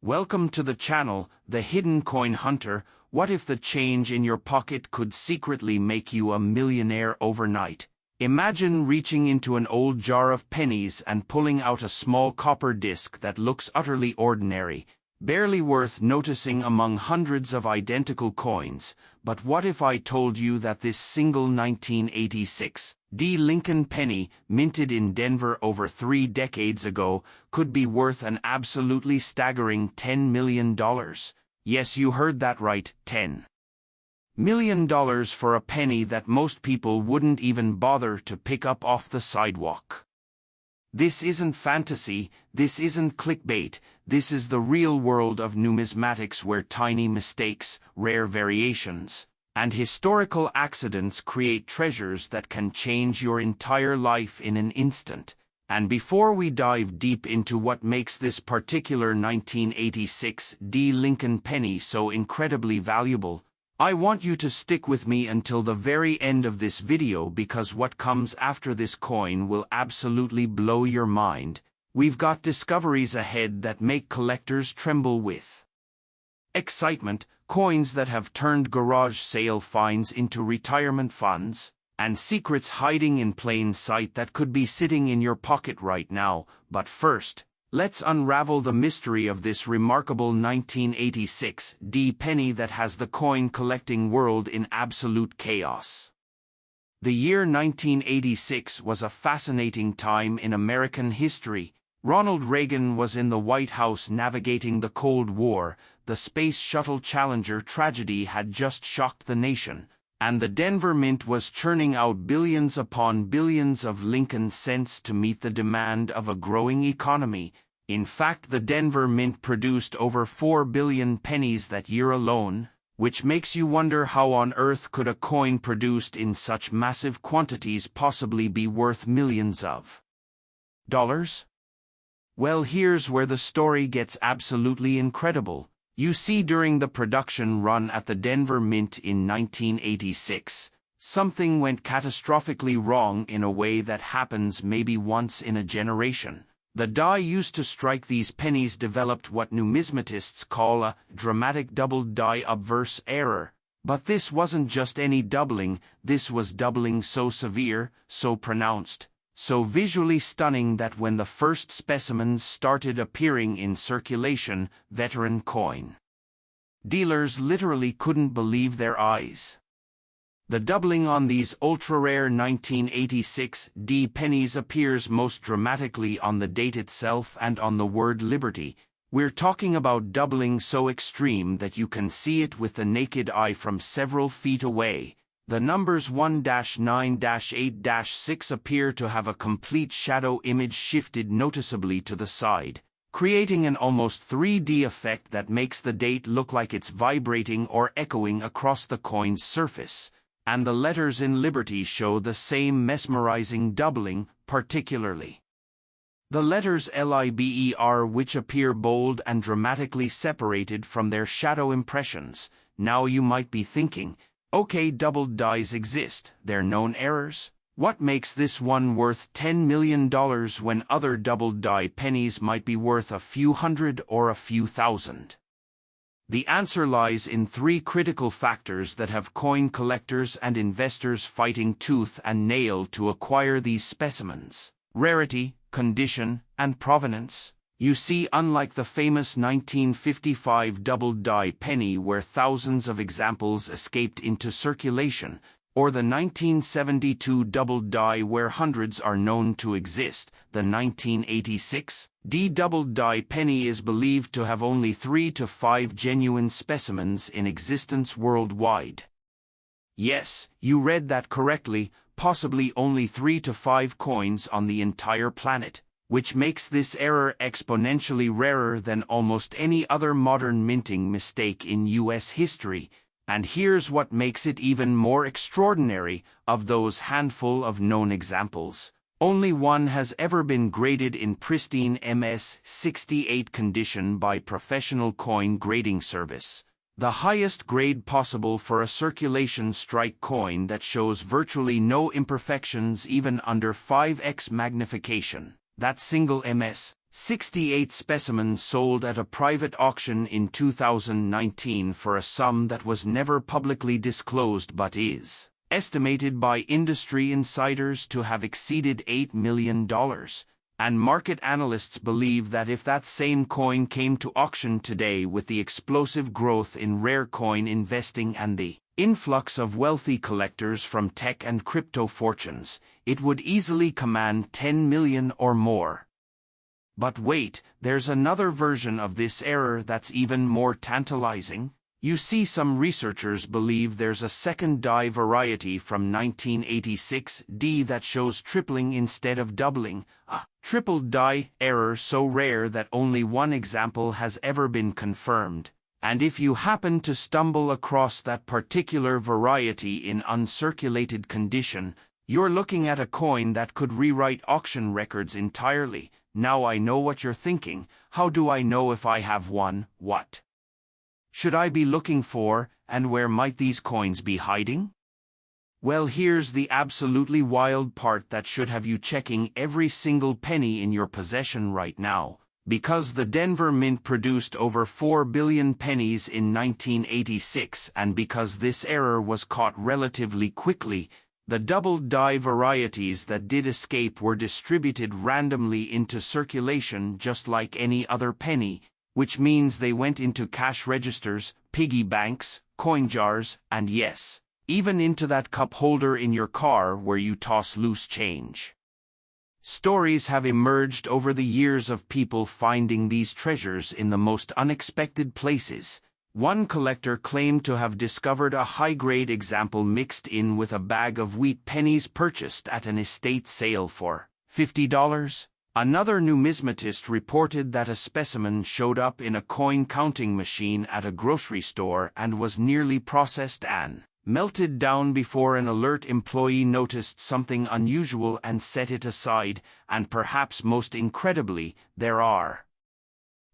Welcome to the channel, The Hidden Coin Hunter. What if the change in your pocket could secretly make you a millionaire overnight? Imagine reaching into an old jar of pennies and pulling out a small copper disc that looks utterly ordinary, barely worth noticing among hundreds of identical coins. But what if I told you that this single 1986 Lincoln penny, minted in Denver over 3 decades ago, could be worth an absolutely staggering $10 million? Yes, you heard that right, $10 million for a penny that most people wouldn't even bother to pick up off the sidewalk. This isn't fantasy, this isn't clickbait, this is the real world of numismatics, where tiny mistakes, rare variations, and historical accidents create treasures that can change your entire life in an instant. And before we dive deep into what makes this particular 1986 Lincoln penny so incredibly valuable, I want you to stick with me until the very end of this video, because what comes after this coin will absolutely blow your mind. We've got discoveries ahead that make collectors tremble with excitement, coins that have turned garage sale finds into retirement funds, and secrets hiding in plain sight that could be sitting in your pocket right now. But first, let's unravel the mystery of this remarkable 1986 penny that has the coin collecting world in absolute chaos. The year 1986 was a fascinating time in American history. Ronald Reagan was in the White House navigating the Cold War, the Space Shuttle Challenger tragedy had just shocked the nation, and the Denver Mint was churning out billions upon billions of Lincoln cents to meet the demand of a growing economy. In fact, the Denver Mint produced over 4 billion pennies that year alone, which makes you wonder, how on earth could a coin produced in such massive quantities possibly be worth millions of dollars? Well, here's where the story gets absolutely incredible. You see, during the production run at the Denver Mint in 1986, something went catastrophically wrong in a way that happens maybe once in a generation. The die used to strike these pennies developed what numismatists call a dramatic doubled die obverse error. But this wasn't just any doubling, this was doubling so severe, so pronounced, so visually stunning that when the first specimens started appearing in circulation, veteran coin dealers literally couldn't believe their eyes. The doubling on these ultra-rare 1986 pennies appears most dramatically on the date itself and on the word liberty. We're talking about doubling so extreme that you can see it with the naked eye from several feet away. The numbers 1-9-8-6 appear to have a complete shadow image shifted noticeably to the side, creating an almost 3D effect that makes the date look like it's vibrating or echoing across the coin's surface. And the letters in Liberty show the same mesmerizing doubling, particularly the letters LIBER, which appear bold and dramatically separated from their shadow impressions. Now you might be thinking, okay, doubled dies exist, they're known errors. What makes this one worth $10 million when other doubled die pennies might be worth a few hundred or a few thousand? The answer lies in 3 critical factors that have coin collectors and investors fighting tooth and nail to acquire these specimens: rarity, condition, and provenance. You see, unlike the famous 1955 doubled die penny where thousands of examples escaped into circulation, or the 1972 doubled die where hundreds are known to exist, the 1986 doubled die penny is believed to have only 3 to 5 genuine specimens in existence worldwide. Yes, you read that correctly, possibly only 3 to 5 coins on the entire planet, which makes this error exponentially rarer than almost any other modern minting mistake in US history. And here's what makes it even more extraordinary: of those handful of known examples, only one has ever been graded in pristine MS-68 condition by professional coin grading service, the highest grade possible for a circulation strike coin that shows virtually no imperfections even under 5x magnification. That single MS 68 specimens sold at a private auction in 2019 for a sum that was never publicly disclosed but is estimated by industry insiders to have exceeded $8 million, and market analysts believe that if that same coin came to auction today with the explosive growth in rare coin investing and the influx of wealthy collectors from tech and crypto fortunes, it would easily command $10 million or more. But wait, there's another version of this error that's even more tantalizing. You see, some researchers believe there's a second die variety from 1986 D that shows tripling instead of doubling, a triple die error so rare that only one example has ever been confirmed. And if you happen to stumble across that particular variety in uncirculated condition, you're looking at a coin that could rewrite auction records entirely. Now I know what you're thinking. How do I know if I have one? What should I be looking for, and where might these coins be hiding? Well, here's the absolutely wild part that should have you checking every single penny in your possession right now. Because the Denver Mint produced over 4 billion pennies in 1986, and because this error was caught relatively quickly, the double die varieties that did escape were distributed randomly into circulation just like any other penny, which means they went into cash registers, piggy banks, coin jars, and yes, even into that cup holder in your car where you toss loose change. Stories have emerged over the years of people finding these treasures in the most unexpected places. One collector claimed to have discovered a high-grade example mixed in with a bag of wheat pennies purchased at an estate sale for $50. Another numismatist reported that a specimen showed up in a coin-counting machine at a grocery store and was nearly processed and melted down before an alert employee noticed something unusual and set it aside, and perhaps most incredibly, there are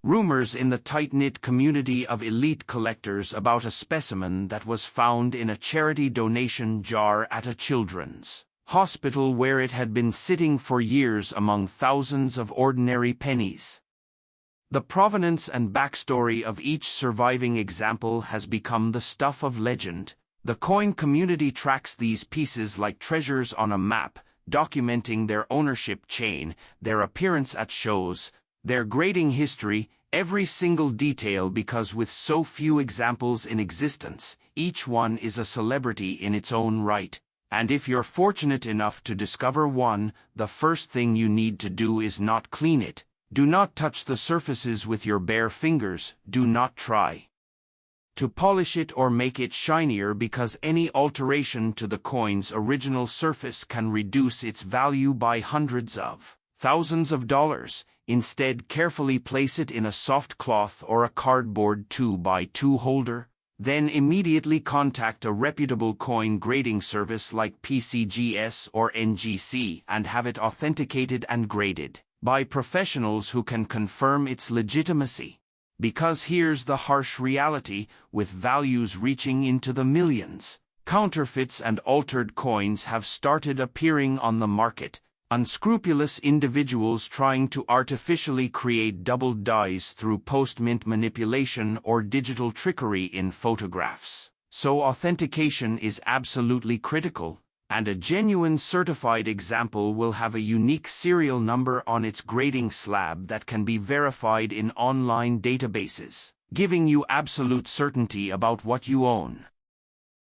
rumors in the tight-knit community of elite collectors about a specimen that was found in a charity donation jar at a children's hospital where it had been sitting for years among thousands of ordinary pennies. The provenance and backstory of each surviving example has become the stuff of legend. The coin community tracks these pieces like treasures on a map, documenting their ownership chain, their appearance at shows, their grading history, every single detail, because with so few examples in existence, each one is a celebrity in its own right. And if you're fortunate enough to discover one, the first thing you need to do is not clean it. Do not touch the surfaces with your bare fingers. Do not try to polish it or make it shinier, because any alteration to the coin's original surface can reduce its value by hundreds of thousands of dollars. Instead, carefully place it in a soft cloth or a cardboard 2x2 holder. Then immediately contact a reputable coin grading service like PCGS or NGC and have it authenticated and graded by professionals who can confirm its legitimacy. Because here's the harsh reality: with values reaching into the millions, counterfeits and altered coins have started appearing on the market. Unscrupulous individuals trying to artificially create double dies through post-mint manipulation or digital trickery in photographs. So authentication is absolutely critical, and a genuine certified example will have a unique serial number on its grading slab that can be verified in online databases, giving you absolute certainty about what you own.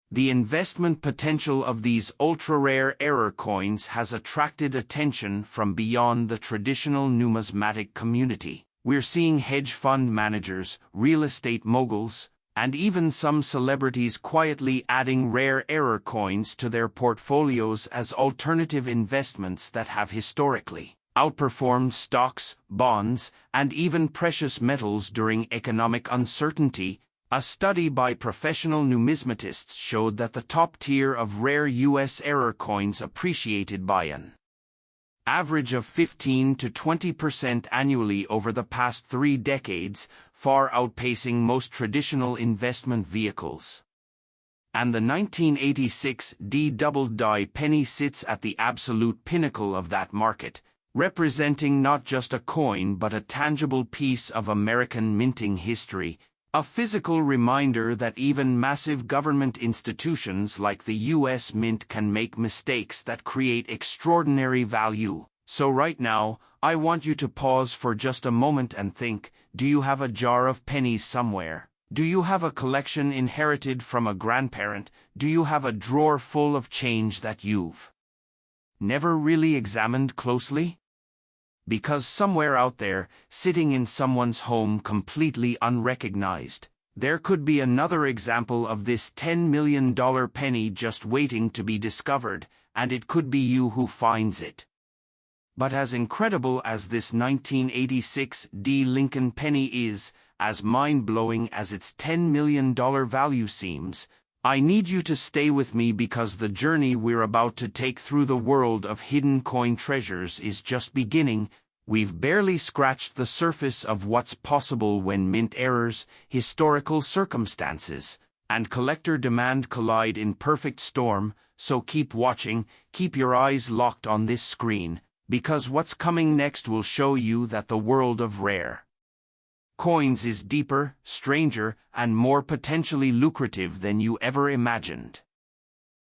The investment potential of these ultra-rare error coins has attracted attention from beyond the traditional numismatic community. We're seeing hedge fund managers, real estate moguls, and even some celebrities quietly adding rare error coins to their portfolios as alternative investments that have historically outperformed stocks, bonds, and even precious metals during economic uncertainty. A study by professional numismatists showed that the top tier of rare U.S. error coins appreciated by an average of 15 to 20% annually over the past 3 decades, far outpacing most traditional investment vehicles. And the 1986 D double die penny sits at the absolute pinnacle of that market, representing not just a coin but a tangible piece of American minting history, a physical reminder that even massive government institutions like the U.S. Mint can make mistakes that create extraordinary value. So right now, I want you to pause for just a moment and think, do you have a jar of pennies somewhere? Do you have a collection inherited from a grandparent? Do you have a drawer full of change that you've never really examined closely? Because somewhere out there, sitting in someone's home completely unrecognized, there could be another example of this $10 million penny just waiting to be discovered, and it could be you who finds it. But as incredible as this 1986 D. Lincoln penny is, as mind-blowing as its $10 million value seems, I need you to stay with me because the journey we're about to take through the world of hidden coin treasures is just beginning. We've barely scratched the surface of what's possible when mint errors, historical circumstances, and collector demand collide in perfect storm, so keep watching, keep your eyes locked on this screen, because what's coming next will show you that the world of rare coins is deeper, stranger, and more potentially lucrative than you ever imagined.